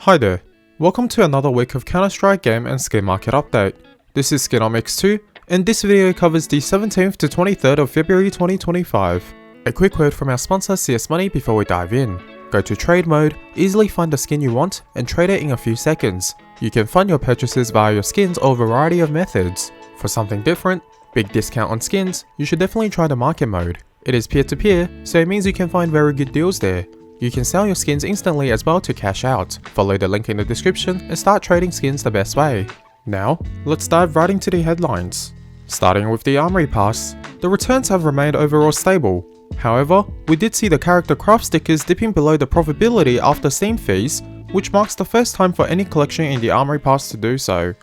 Hi there, welcome to another week of Counter-Strike game and skin market update. This is Skinomics2, and this video covers the 17th to 23rd of February 2025. A quick word from our sponsor CS2 before we dive in. Go to trade mode, easily find the skin you want, and trade it in a few seconds. You can fund your purchases via your skins or a variety of methods. For something different, big discount on skins, you should definitely try the market mode. It is peer-to-peer, so it means you can find very good deals there. You can sell your skins instantly as well to cash out. Follow the link in the description and start trading skins the best way. Now, let's dive right into the headlines. Starting with the Armory Pass, the returns have remained overall stable. However, we did see the character craft stickers dipping below the profitability after Steam fees, which marks the first time for any collection in the Armory Pass to do so.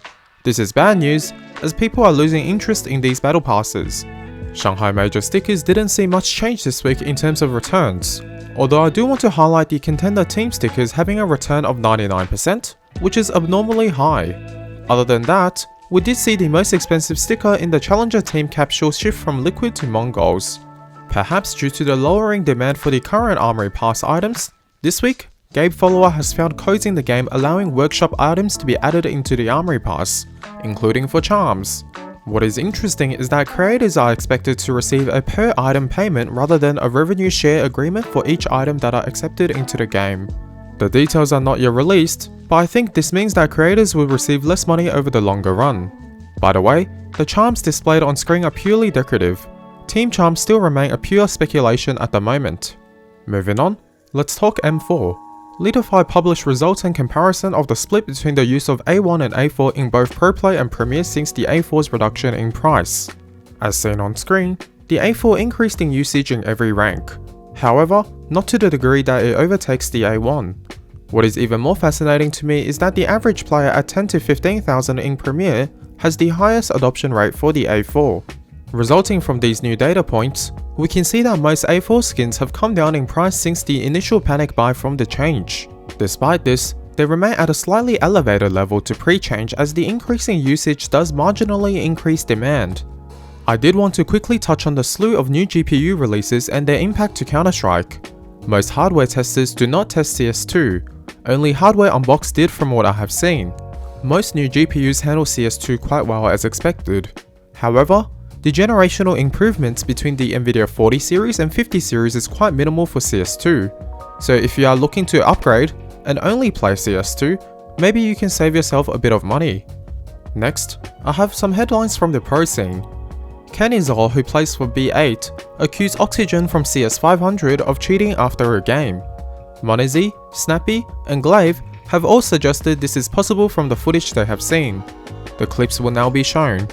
This is bad news, as people are losing interest in these battle passes. Shanghai Major stickers didn't see much change this week in terms of returns, although I do want to highlight the contender team stickers having a return of 99%, which is abnormally high. Other than that, we did see the most expensive sticker in the challenger team capsule shift from liquid to Mongols. Perhaps due to the lowering demand for the current Armory Pass items, this week, Gabe Follower has found codes in the game allowing workshop items to be added into the Armory Pass, including for charms. What is interesting is that creators are expected to receive a per item payment rather than a revenue share agreement for each item that are accepted into the game. The details are not yet released, but I think this means that creators will receive less money over the longer run. By the way, the charms displayed on screen are purely decorative. Team charms still remain a pure speculation at the moment. Moving on, let's talk M4. Leadify published results and comparison of the split between the use of A1 and A4 in both Pro Play and Premier since the A4's reduction in price. As seen on screen, the A4 increased in usage in every rank. However, not to the degree that it overtakes the A1. What is even more fascinating to me is that the average player at 10 to 15,000 in Premier has the highest adoption rate for the A4. Resulting from these new data points, we can see that most A4 skins have come down in price since the initial panic buy from the change. Despite this, they remain at a slightly elevated level to pre-change as the increasing usage does marginally increase demand. I did want to quickly touch on the slew of new GPU releases and their impact to Counter-Strike. Most hardware testers do not test CS2, only Hardware Unboxed did from what I have seen. Most new GPUs handle CS2 quite well as expected. However, the generational improvements between the Nvidia 40 series and 50 series is quite minimal for CS2, so if you are looking to upgrade and only play CS2, maybe you can save yourself a bit of money. Next, I have some headlines from the pro scene. Kensizor, who plays for B8, accused Oxygen from CS500 of cheating after a game. M0NESY, Snappi, and Gabe have all suggested this is possible from the footage they have seen. The clips will now be shown.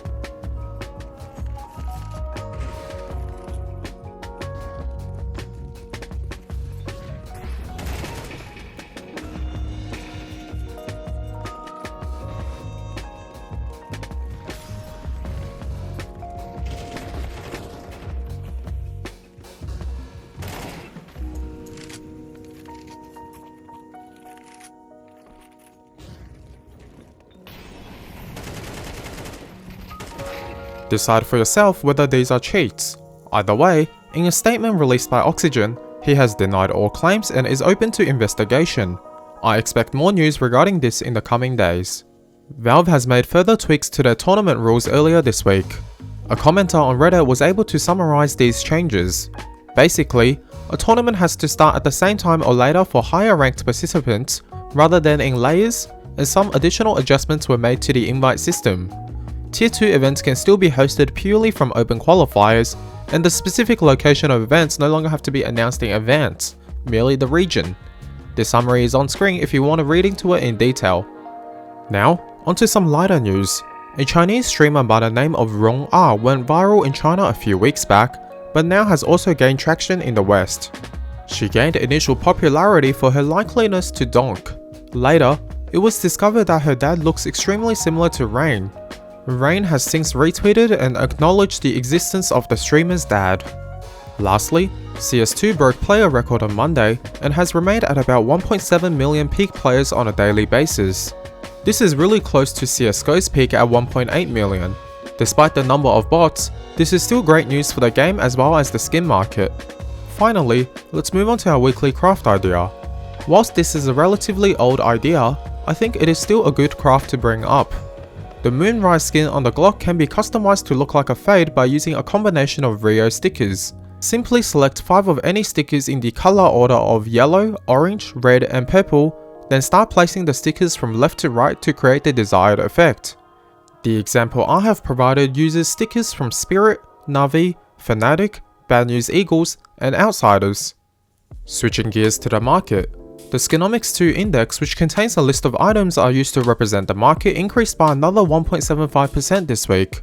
Decide for yourself whether these are cheats. Either way, in a statement released by Oxygen, he has denied all claims and is open to investigation. I expect more news regarding this in the coming days. Valve has made further tweaks to their tournament rules earlier this week. A commenter on Reddit was able to summarize these changes. Basically, a tournament has to start at the same time or later for higher ranked participants rather than in layers, and some additional adjustments were made to the invite system. Tier 2 events can still be hosted purely from open qualifiers, and the specific location of events no longer have to be announced in advance, merely the region. The summary is on screen if you want to read into it in detail. Now, onto some lighter news. A Chinese streamer by the name of Rong R went viral in China a few weeks back, but now has also gained traction in the West. She gained initial popularity for her likeliness to Donk. Later, it was discovered that her dad looks extremely similar to Rain. Rain has since retweeted and acknowledged the existence of the streamer's dad. Lastly, CS2 broke player record on Monday and has remained at about 1.7 million peak players on a daily basis. This is really close to CSGO's peak at 1.8 million. Despite the number of bots, this is still great news for the game as well as the skin market. Finally, let's move on to our weekly craft idea. Whilst this is a relatively old idea, I think it is still a good craft to bring up. The M0NESY skin on the Glock can be customized to look like a fade by using a combination of Rio stickers. Simply select 5 of any stickers in the color order of yellow, orange, red and purple, then start placing the stickers from left to right to create the desired effect. The example I have provided uses stickers from Spirit, Navi, Fnatic, Bad News Eagles and Outsiders. Switching gears to the market. The Skinomics 2 index, which contains a list of items are used to represent the market, increased by another 1.75% this week.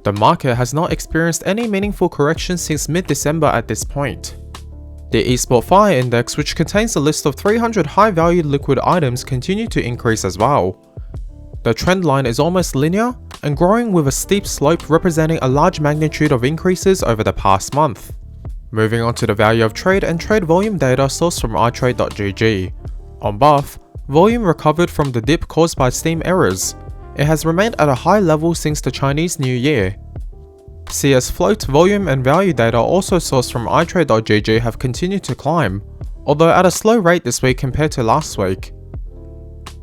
The market has not experienced any meaningful correction since mid-December at this point. The eSport Fire index, which contains a list of 300 high-valued liquid items, continued to increase as well. The trend line is almost linear and growing with a steep slope representing a large magnitude of increases over the past month. Moving on to the value of trade and trade volume data sourced from iTrade.gg. On buff, volume recovered from the dip caused by Steam errors. It has remained at a high level since the Chinese New Year. CS float, volume and value data also sourced from iTrade.gg have continued to climb, although at a slow rate this week compared to last week.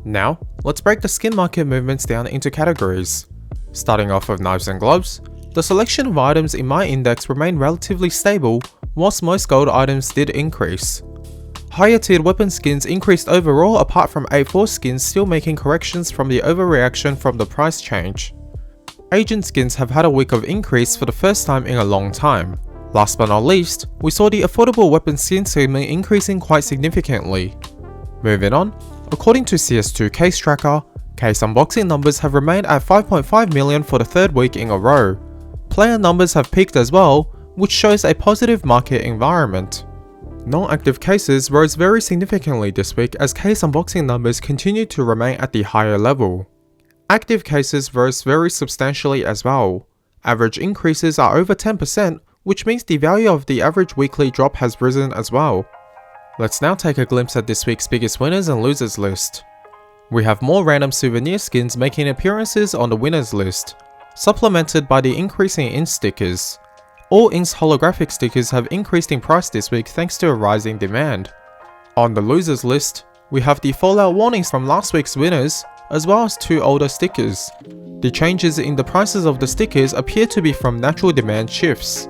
Now, let's break the skin market movements down into categories. Starting off with knives and gloves, the selection of items in my index remained relatively stable, whilst most gold items did increase. Higher tiered weapon skins increased overall apart from A4 skins still making corrections from the overreaction from the price change. Agent skins have had a week of increase for the first time in a long time. Last but not least, we saw the affordable weapon skin segment increasing quite significantly. Moving on, according to CS2 case tracker, case unboxing numbers have remained at 5.5 million for the third week in a row. Player numbers have peaked as well, which shows a positive market environment. Non-active cases rose very significantly this week as case unboxing numbers continued to remain at the higher level. Active cases rose very substantially as well. Average increases are over 10%, which means the value of the average weekly drop has risen as well. Let's now take a glimpse at this week's biggest winners and losers list. We have more random souvenir skins making appearances on the winners list, supplemented by the increasing ink stickers. All inks holographic stickers have increased in price this week thanks to a rising demand. On the losers list, we have the fallout warnings from last week's winners, as well as 2 older stickers. The changes in the prices of the stickers appear to be from natural demand shifts.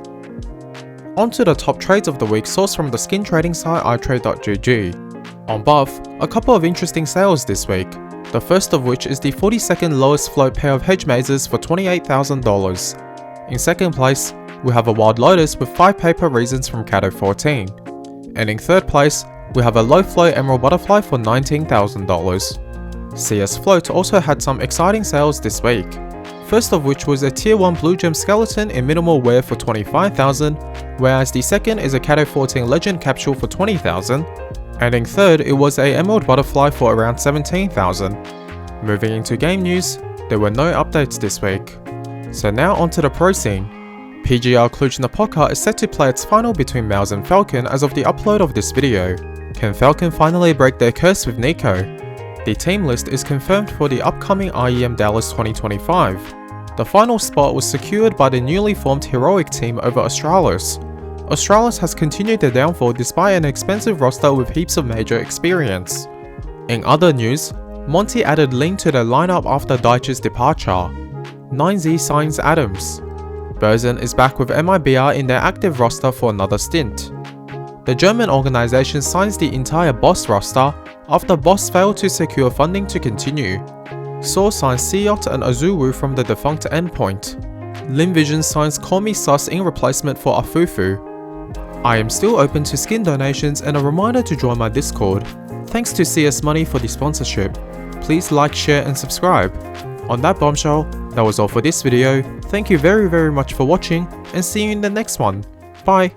Onto the top trades of the week sourced from the skin trading site iTrade.gg. On buff, a couple of interesting sales this week, the first of which is the 42nd lowest float pair of hedge mazes for $28,000. In second place, we have a Wild Lotus with 5 paper reasons from Cato 14. And in third place, we have a low float Emerald Butterfly for $19,000. CS Float also had some exciting sales this week. First of which was a tier 1 blue gem skeleton in minimal wear for $25,000, whereas the second is a Cato 14 legend capsule for $20,000, and in third it was a Emerald Butterfly for around $17,000. Moving into game news, there were no updates this week. So now onto the pro scene. PGR Cluj-Napoca is set to play its final between MOUZ and Falcon as of the upload of this video. Can Falcon finally break their curse with Nico? The team list is confirmed for the upcoming IEM Dallas 2025. The final spot was secured by the newly formed Heroic team over Astralis. Astralis has continued their downfall despite an expensive roster with heaps of major experience. In other news, Monty added Lin to their lineup after Deitch's departure. 9Z signs Adams. Börsen is back with MIBR in their active roster for another stint. The German organization signs the entire Boss roster after Boss failed to secure funding to continue. Saw signs Siyot and Azuwu from the defunct Endpoint. Limvision signs Call Me Sus in replacement for Afufu. I am still open to skin donations and a reminder to join my Discord. Thanks to CS Money for the sponsorship. Please like, share and subscribe. On that bombshell, that was all for this video. Thank you very much for watching and see you in the next one. Bye!